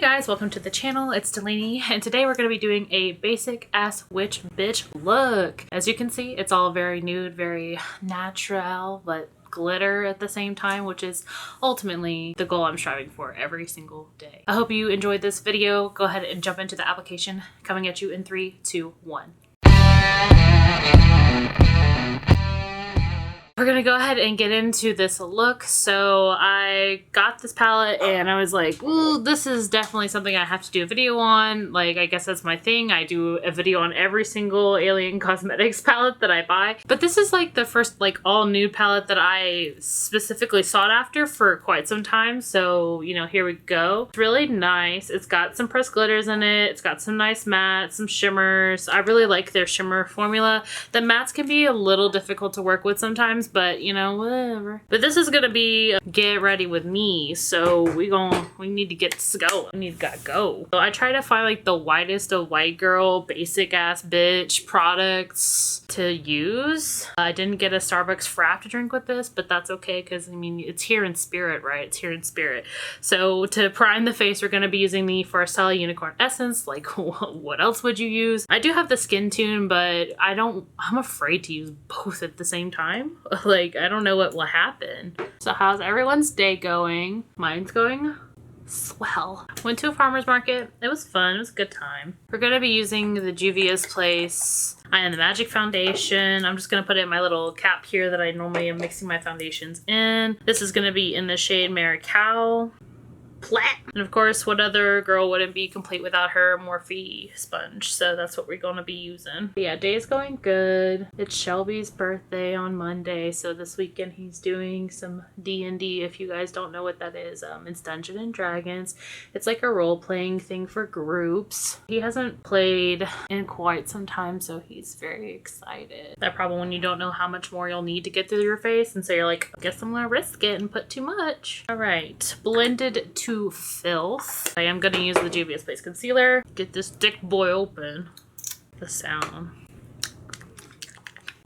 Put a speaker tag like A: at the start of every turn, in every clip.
A: guys, welcome to the channel. It's Delaney, and today we're going to be doing a basic ass witch bitch look. As you can see, it's all very nude, very natural, but glitter at the same time, which is ultimately the goal I'm striving for every single day. I hope you enjoyed this video. Go ahead and jump into the application. Coming at you in 3, 2, 1. We're gonna go ahead and get into this look. So I got this palette and I was like, ooh, this is definitely something I have to do a video on. Like, I guess that's my thing. I do a video on every single Alien Cosmetics palette that I buy. But this is like the first like all nude palette that I specifically sought after for quite some time. So, you know, here we go. It's really nice. It's got some pressed glitters in it. It's got some nice mattes, some shimmers. I really like their shimmer formula. The mattes can be a little difficult to work with sometimes, but you know, whatever. But this is gonna be get ready with me, so we need to get going. We need to go. So I try to find like the whitest of white girl basic ass bitch products to use. I didn't get a Starbucks frap to drink with this, but that's okay because I mean it's here in spirit, right? It's here in spirit. So to prime the face, we're gonna be using the FARSALI Unicorn Essence. Like, what else would you use? I do have the Skin Tune, but I'm afraid to use both at the same time. Like, I don't know what will happen. So how's everyone's day going? Mine's going swell. Went to a farmer's market. It was fun. It was a good time. We're gonna be using the JUVIA'S Place and the Magic Foundation. I'm just gonna put it in my little cap here that I normally am mixing my foundations in. This is gonna be in the shade MARICAO. And of course, what other girl wouldn't be complete without her Morphe sponge? So that's what we're going to be using. But yeah, day's going good. It's Shelby's birthday on Monday, so this weekend he's doing some D&D. If you guys don't know what that is, it's Dungeons and Dragons. It's like a role-playing thing for groups. He hasn't played in quite some time, so he's very excited. That problem when you don't know how much more you'll need to get through your face, and so you're like, I guess I'm gonna risk it and put too much. All right, blended to filth. I am going to use the JUVIA'S Place concealer. Get this dick boy open. The sound.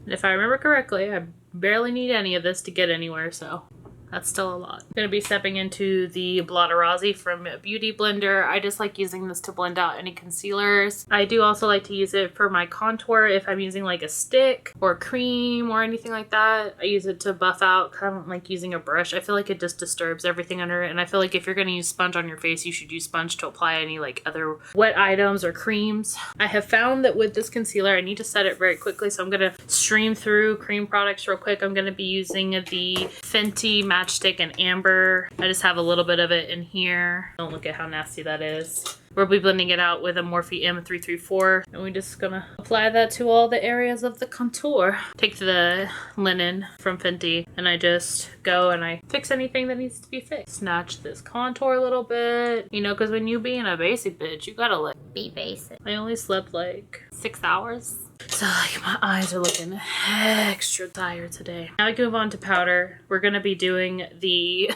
A: And if I remember correctly, I barely need any of this to get anywhere, so that's still a lot. I'm going to be stepping into the Blotterazzi from Beauty Blender. I just like using this to blend out any concealers. I do also like to use it for my contour if I'm using like a stick or cream or anything like that. I use it to buff out. I don't like using a brush. I feel like it just disturbs everything under it. And I feel like if you're going to use sponge on your face, you should use sponge to apply any like other wet items or creams. I have found that with this concealer, I need to set it very quickly. So I'm going to stream through cream products real quick. I'm going to be using the FENTY Matchstick and Amber. I just have a little bit of it in here. Don't look at how nasty that is. We'll be blending it out with a Morphe M334, and we're just gonna apply that to all the areas of the contour. Take the linen from Fenty, and I just go and I fix anything that needs to be fixed. Snatch this contour a little bit, you know, because when you being a basic bitch, you gotta like be basic. I only slept like 6 hours. So like my eyes are looking extra tired today. Now we can move on to powder. We're gonna be doing the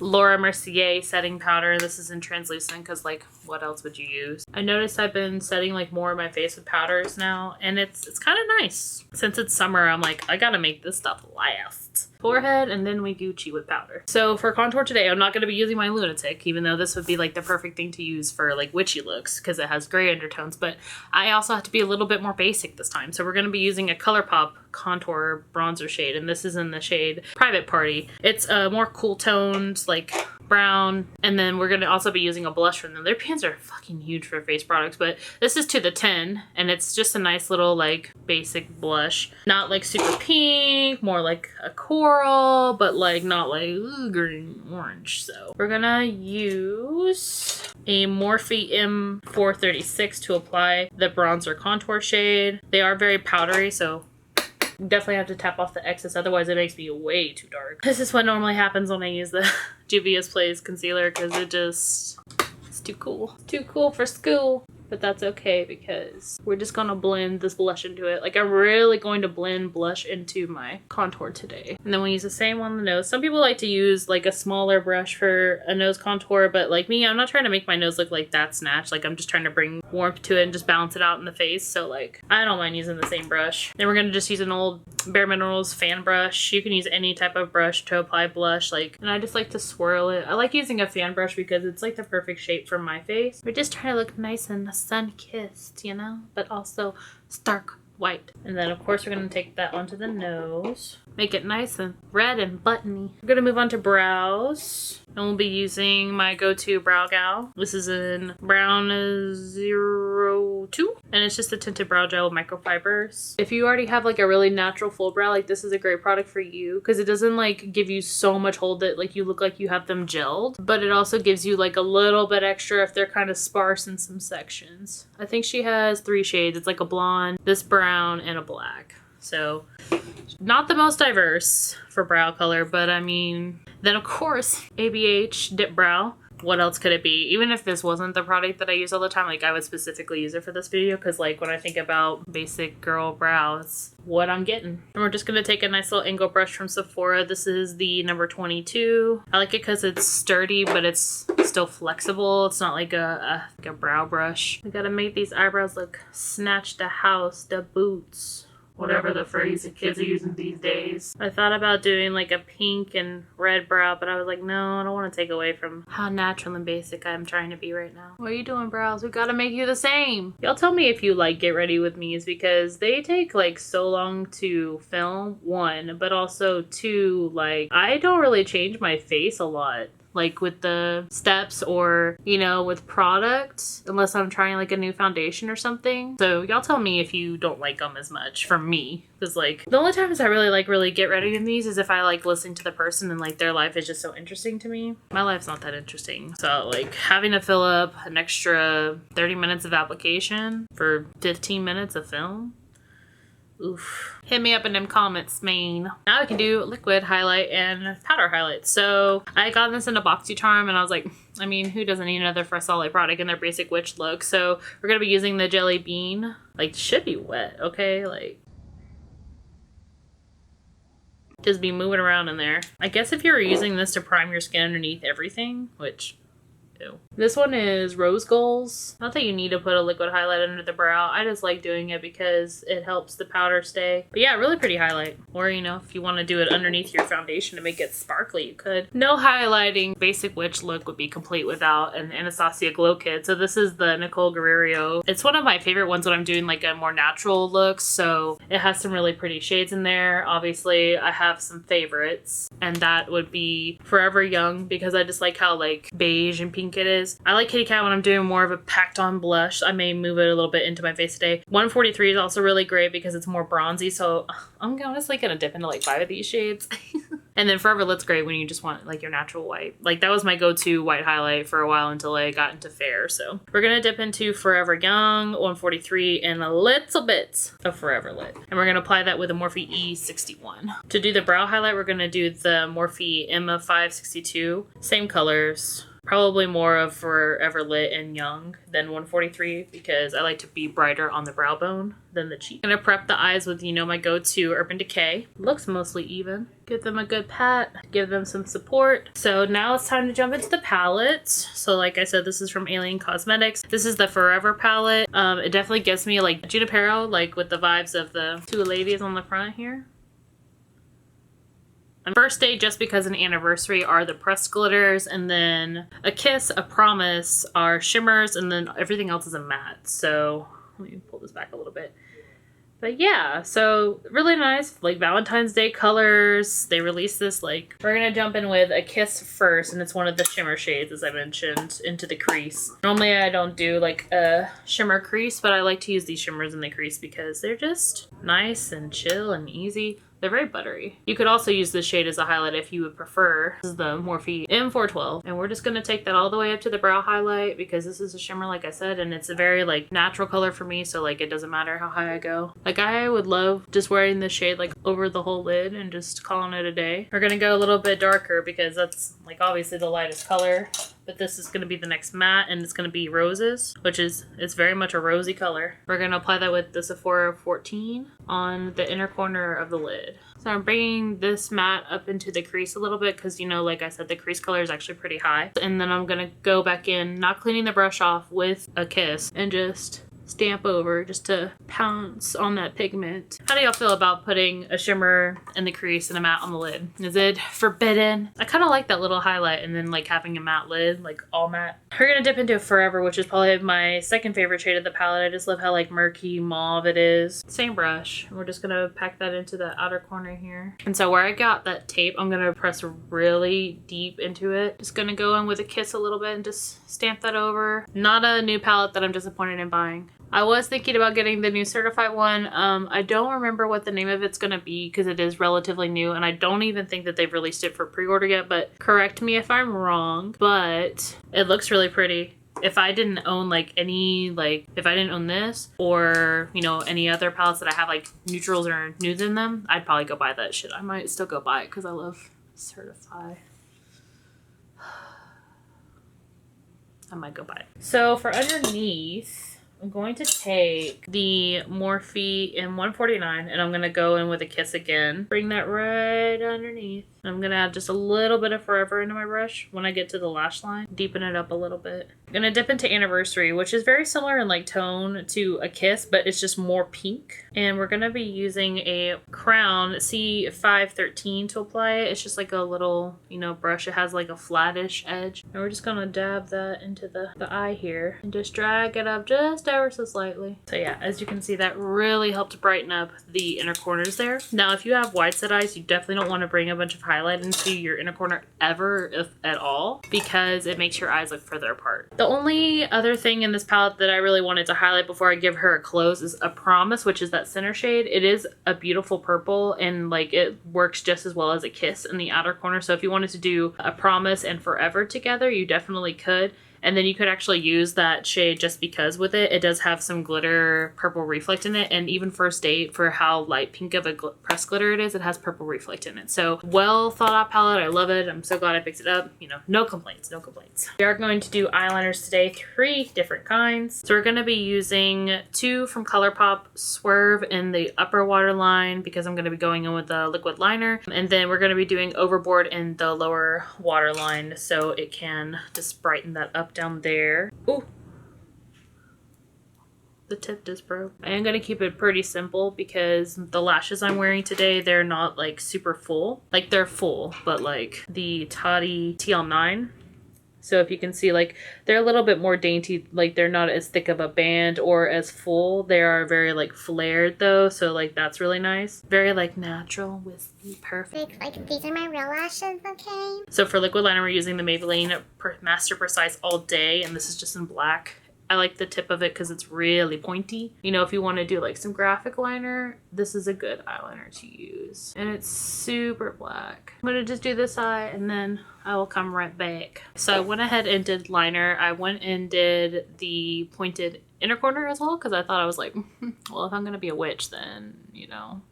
A: Laura Mercier setting powder. This is in translucent because like what else would you use? I noticed I've been setting like more of my face with powders now, and it's kind of nice. Since it's summer, I'm like, I gotta make this stuff last. Forehead, and then we Gucci with powder. So for contour today, I'm not going to be using my Lunatic, even though this would be like the perfect thing to use for like witchy looks because it has gray undertones, but I also have to be a little bit more basic this time. So we're going to be using a ColourPop contour bronzer shade, and this is in the shade Private Party. It's a more cool toned like brown, and then we're going to also be using a blush from them. Their pans are fucking huge for face products, but this is to the 10, and it's just a nice little like basic blush. Not like super pink, more like a coral, but like not like green orange. So we're gonna use a Morphe M436 to apply the bronzer contour shade. They are very powdery, so definitely have to tap off the excess, otherwise it makes me way too dark. This is what normally happens when I use the JUVIA'S Place concealer because it's too cool. Too cool for school. but that's okay because we're just gonna blend this blush into it. Like I'm really going to blend blush into my contour today. And then we'll use the same on the nose. Some people like to use like a smaller brush for a nose contour, but like me, I'm not trying to make my nose look like that snatched. Like I'm just trying to bring warmth to it and just balance it out in the face. So like I don't mind using the same brush. Then we're gonna just use an old Bare Minerals fan brush. You can use any type of brush to apply blush, like, and I just like to swirl it. I like using a fan brush because it's like the perfect shape for my face. We're just trying to look nice and sun-kissed, you know, but also stark white. And then of course we're going to take that onto the nose, make it nice and red and buttony. We're going to move on to brows, and we'll be using my go-to brow gel. This is in Brown 02, and it's just a tinted brow gel with microfibers. If you already have like a really natural full brow, like this is a great product for you because it doesn't like give you so much hold that like you look like you have them gelled, but it also gives you like a little bit extra if they're kind of sparse in some sections. I think she has 3 shades. It's like a blonde, this brown, and a black. So not the most diverse for brow color, but I mean, then of course ABH Dip Brow. What else could it be? Even if this wasn't the product that I use all the time, like I would specifically use it for this video because like when I think about basic girl brows, what I'm getting. And we're just going to take a nice little angle brush from Sephora. This is the number 22. I like it because it's sturdy, but it's still flexible. It's not like a brow brush. I gotta make these eyebrows look snatch the house, the boots. Whatever the phrase the kids are using these days. I thought about doing like a pink and red brow, but I was like, no, I don't want to take away from how natural and basic I'm trying to be right now. What are you doing, brows? We gotta make you the same. Y'all tell me if you like Get Ready With Me's because they take like so long to film, 1, but also 2, like I don't really change my face a lot. Like with the steps or, you know, with product, unless I'm trying like a new foundation or something. So y'all tell me if you don't like them as much for me. Because like the only times I really get ready in these is if I like listening to the person and like their life is just so interesting to me. My life's not that interesting. So like having to fill up an extra 30 minutes of application for 15 minutes of film. Oof. Hit me up in them comments, man. Now we can do liquid highlight and powder highlight. So I got this in a BoxyCharm and I was like, I mean, who doesn't need another FARSALI product in their basic witch look? So we're going to be using the Jelly Bean. Like, should be wet, okay? Like, just be moving around in there. I guess if you were using this to prime your skin underneath everything, which... Ew. This one is Rose Goals. Not that you need to put a liquid highlight under the brow. I just like doing it because it helps the powder stay. But yeah, really pretty highlight. Or, you know, if you want to do it underneath your foundation to make it sparkly, you could. No highlighting basic witch look would be complete without an Anastasia Glow Kit. So this is the NICOLE GUERRIERO. It's one of my favorite ones when I'm doing like a more natural look. So it has some really pretty shades in there. Obviously, I have some favorites. And that would be Forever Young because I just like how like beige and pink it is. I like Kitty Cat when I'm doing more of a packed on blush. I may move it a little bit into my face today. 143 is also really great because it's more bronzy. So I'm honestly gonna dip into like 5 of these shades. And then Forever Lit's great when you just want like your natural white. Like that was my go-to white highlight for a while until I got into fair. So we're gonna dip into Forever Young, 143, and a little bit of Forever Lit. And we're gonna apply that with a Morphe E61. To do the brow highlight, we're gonna do the Morphe M562. Same colors. Probably more of Forever Lit and Young than 143 because I like to be brighter on the brow bone than the cheek. I'm gonna prep the eyes with, you know, my go-to Urban Decay. Looks mostly even. Give them a good pat, give them some support. So now it's time to jump into the palettes. So like I said, this is from Alien Cosmetics. This is the Forever palette. It definitely gives me like Junipero, like with the vibes of the 2 ladies on the front here. First Day, Just Because an Anniversary are the pressed glitters, and then A Kiss, A Promise are shimmers, and then everything else is a matte. So let me pull this back a little bit. But yeah, so really nice, like Valentine's Day colors. They released this, like, we're gonna jump in with A Kiss first, and it's one of the shimmer shades, as I mentioned, into the crease. Normally I don't do like a shimmer crease, but I like to use these shimmers in the crease because they're just nice and chill and easy. They're very buttery. You could also use this shade as a highlight if you would prefer. This is the Morphe M412. And we're just going to take that all the way up to the brow highlight because this is a shimmer, like I said, and it's a very like natural color for me. So like it doesn't matter how high I go. Like I would love just wearing this shade like over the whole lid and just calling it a day. We're going to go a little bit darker because that's like obviously the lightest color. but this is going to be the next matte, and it's going to be roses, which is, it's very much a rosy color. We're going to apply that with the Sephora 14 on the inner corner of the lid. So I'm bringing this matte up into the crease a little bit because, you know, like I said, the crease color is actually pretty high. And then I'm going to go back in, not cleaning the brush off, with a kiss and just stamp over just to pounce on that pigment. How do y'all feel about putting a shimmer in the crease and a matte on the lid? Is it forbidden? I kind of like that little highlight and then like having a matte lid, like all matte. We're gonna dip into Forever, which is probably my second favorite shade of the palette. I just love how like murky mauve it is. Same brush. We're just gonna pack that into the outer corner here. And so where I got that tape, I'm gonna press really deep into it. Just gonna go in with a kiss a little bit and just stamp that over. Not a new palette that I'm disappointed in buying. I was thinking about getting the new certified one. I don't remember what the name of it's gonna be because it is relatively new, and I don't even think that they've released it for pre-order yet, but correct me if I'm wrong, but it looks really pretty. If I didn't own like any, like if I didn't own this or, you know, any other palettes that I have like neutrals or nudes in them, I'd probably go buy that shit. I might still go buy it because I love certified. I might go buy it. So for underneath, I'm going to take the Morphe in 149 and I'm going to go in with a kiss again. Bring that right underneath. I'm going to add just a little bit of Forever into my brush when I get to the lash line. Deepen it up a little bit. I'm going to dip into Anniversary, which is very similar in like tone to a kiss, but it's just more pink. And we're going to be using a Crown C513 to apply it. It's just like a little, you know, brush. It has like a flattish edge. And we're just going to dab that into the eye here and just drag it up just ever so slightly. So yeah, as you can see, that really helped brighten up the inner corners there. Now, if you have wide set eyes, you definitely don't want to bring a bunch of highlight into your inner corner ever, if at all, because it makes your eyes look further apart. The only other thing in this palette that I really wanted to highlight before I give her a close is a Promise, which is that center shade. It is a beautiful purple and like it works just as well as a kiss in the outer corner. So if you wanted to do a Promise and Forever together, you definitely could. And then you could actually use that shade just because with it, it does have some glitter purple reflect in it. And even First Date, for how light pink of a pressed glitter it is, it has purple reflect in it. So well thought out palette. I love it. I'm so glad I picked it up. You know, no complaints, no complaints. We are going to do eyeliners today, 3 different kinds. So we're going to be using 2 from ColourPop, Swerve in the upper waterline because I'm going to be going in with the liquid liner. And then we're going to be doing Overboard in the lower waterline so it can just brighten that up down there. Ooh, the tip just broke. I am going to keep it pretty simple because the lashes I'm wearing today, they're not like super full. Like they're full, but like the Toddy TL9. So if you can see, like they're a little bit more dainty, like they're not as thick of a band or as full. They are very like flared though, so like that's really nice. Very like natural, wispy, perfect.
B: Like these are my real lashes, okay?
A: So for liquid liner, we're using the Maybelline Master Precise All Day, and this is just in black. I like the tip of it because it's really pointy. You know, if you want to do like some graphic liner, this is a good eyeliner to use. And it's super black. I'm going to just do this eye and then I will come right back. So I went ahead and did liner. I went and did the pointed inner corner as well because I thought I was like, well, if I'm going to be a witch, then, you know.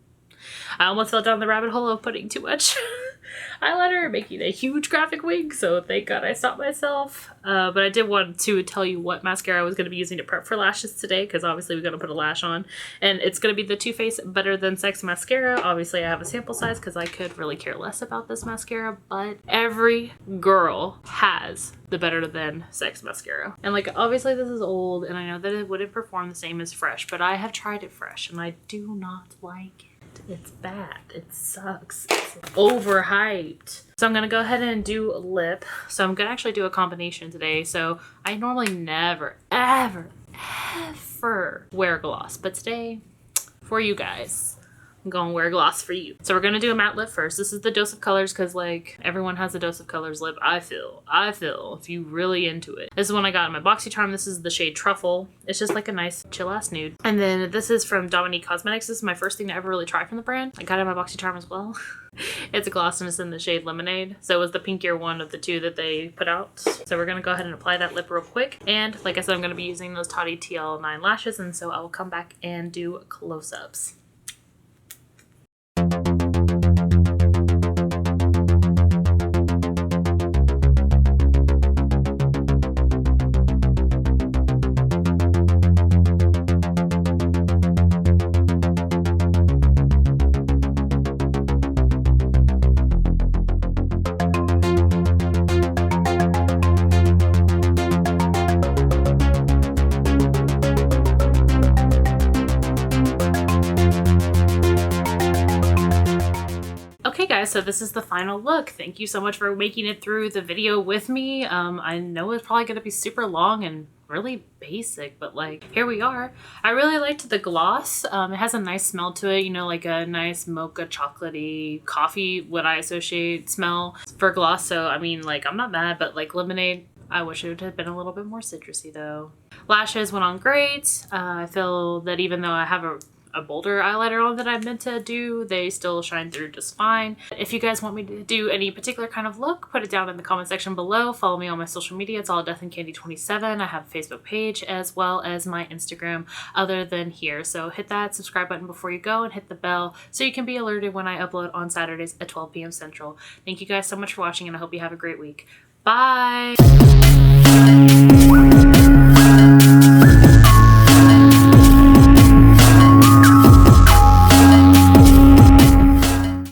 A: I almost fell down the rabbit hole of putting too much eyeliner, making a huge graphic wig, so thank God I stopped myself. But I did want to tell you what mascara I was going to be using to prep for lashes today, because obviously we're going to put a lash on. And it's going to be the Too Faced Better Than Sex mascara. Obviously I have a sample size because I could really care less about this mascara, but every girl has the Better Than Sex mascara. And like obviously this is old and I know that it wouldn't perform the same as Fresh, but I have tried it Fresh and I do not like it. It's bad. It sucks. It's overhyped. So I'm going to go ahead and do a lip. So I'm going to actually do a combination today. So I normally never, ever, ever wear gloss. But today, for you guys, I'm going to wear gloss for you. So we're going to do a matte lip first. This is the Dose of Colors because like everyone has a Dose of Colors lip. I feel if you really into it. This is one I got in my BoxyCharm. This is the shade Truffle. It's just like a nice chill ass nude. And then this is from Dominique Cosmetics. This is my first thing to ever really try from the brand. I got it in my BoxyCharm as well. It's a gloss and it's in the shade Lemonade. So it was the pinkier one of the 2 that they put out. So we're going to go ahead and apply that lip real quick. And like I said, I'm going to be using those Toddy TL9 lashes. And so I will come back and do close-ups. so this is the final look. Thank you so much for making it through the video with me. I know it's probably going to be super long and really basic, but like here we are. I really liked the gloss. It has a nice smell to it, you know, like a nice mocha chocolatey coffee, what I associate smell for gloss. So I mean, like, I'm not mad, but like lemonade, I wish it would have been a little bit more citrusy though. Lashes went on great. I feel that even though I have a bolder eyeliner on that I meant to do, they still shine through just fine. If you guys want me to do any particular kind of look, put it down in the comment section below. Follow me on my social media. It's all DeathandCandy27. I have a Facebook page as well as my Instagram other than here. So hit that subscribe button before you go and hit the bell so you can be alerted when I upload on Saturdays at 12 p.m. Central. Thank you guys so much for watching, and I hope you have a great week. Bye!